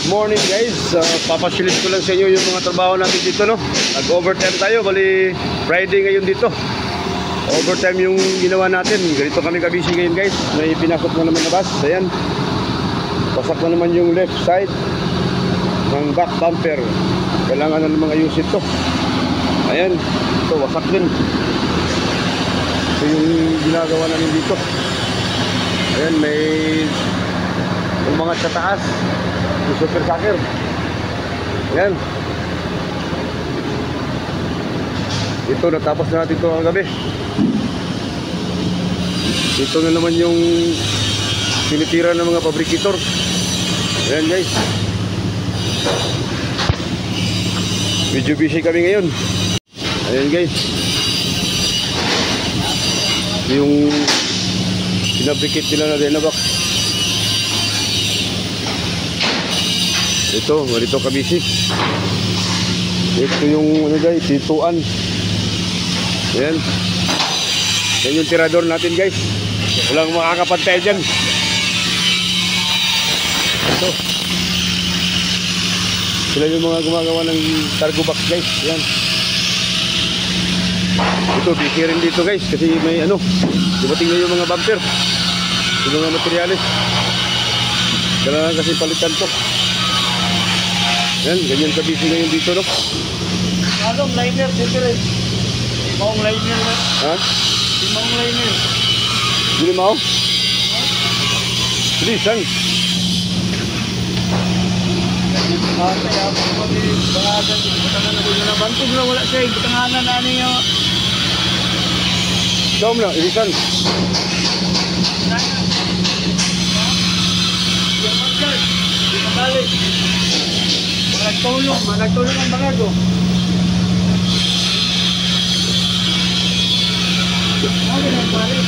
Morning guys, papasilit ko lang sa inyo yung mga trabaho natin dito, no? Nag-overtime tayo, bali Friday ngayon dito. Overtime yung ginawa natin. Ganito kami kabisi ngayon guys. May pinasok na naman na bus. Ayan, pasak na naman yung left side ng back bumper. Kailangan na naman ayusin to. Ayan, ito wasak din. Ito yung ginagawa namin dito. Ayan, may umangat sa taas yung super sucker. Ayan, ito natapos na natin ito ang gabi. Ito na naman yung tinitira ng mga fabricator. Ayan guys, medyo busy kami ngayon. Ayan guys, yung pinabricate nila na Dynabox. Ito, marito kabisi. Ito yung ano guys, tituan. Ayan, yan yung tirador natin guys. Walang makakapantay dyan. Ito, sila yung mga gumagawa ng cargo box guys. Ayan, ito busy rin dito guys, kasi may ano, dumating na yung mga bumper, yung mga materialis. Kailangan kasi palitan to. Yan, ganyan ka busy ngayon dito, no? Anong liner dito rin? Maong liner na? Ha? Si maong liner. Hindi mo? Bilisan. Kaya po kami bangasan. Batangan na doon na bantog na wala siya. Batanganan na ano yung... Ikaw mo na, bilisan. Yung mag-guard. Yung mabalik. Managtulong ang mga ko. Ano na balik?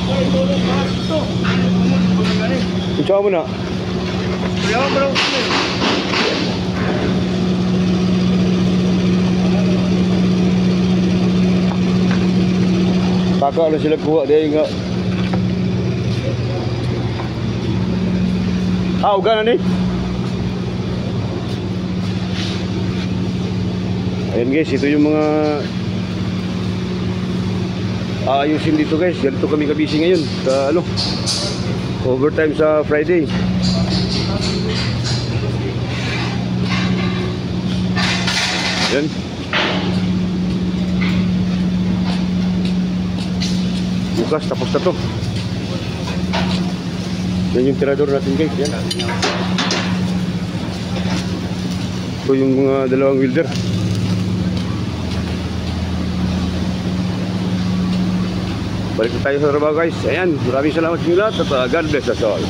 Okay, tulong ba ito? Ikaw mo na. Kaya bro. Taka na sila kuha dahil nga. Uga na ni. Ayan guys, ito yung mga ayusin dito guys. Ganito kami kabisi ngayon sa ano, overtime sa Friday. Yan, bukas tapos na to. Yan yung tirador natin guys. Yan, ito yung mga dalawang welder. Balik na tayo sa trabaho guys. Ayan, maraming salamat sa inyo lahat at God bless us all.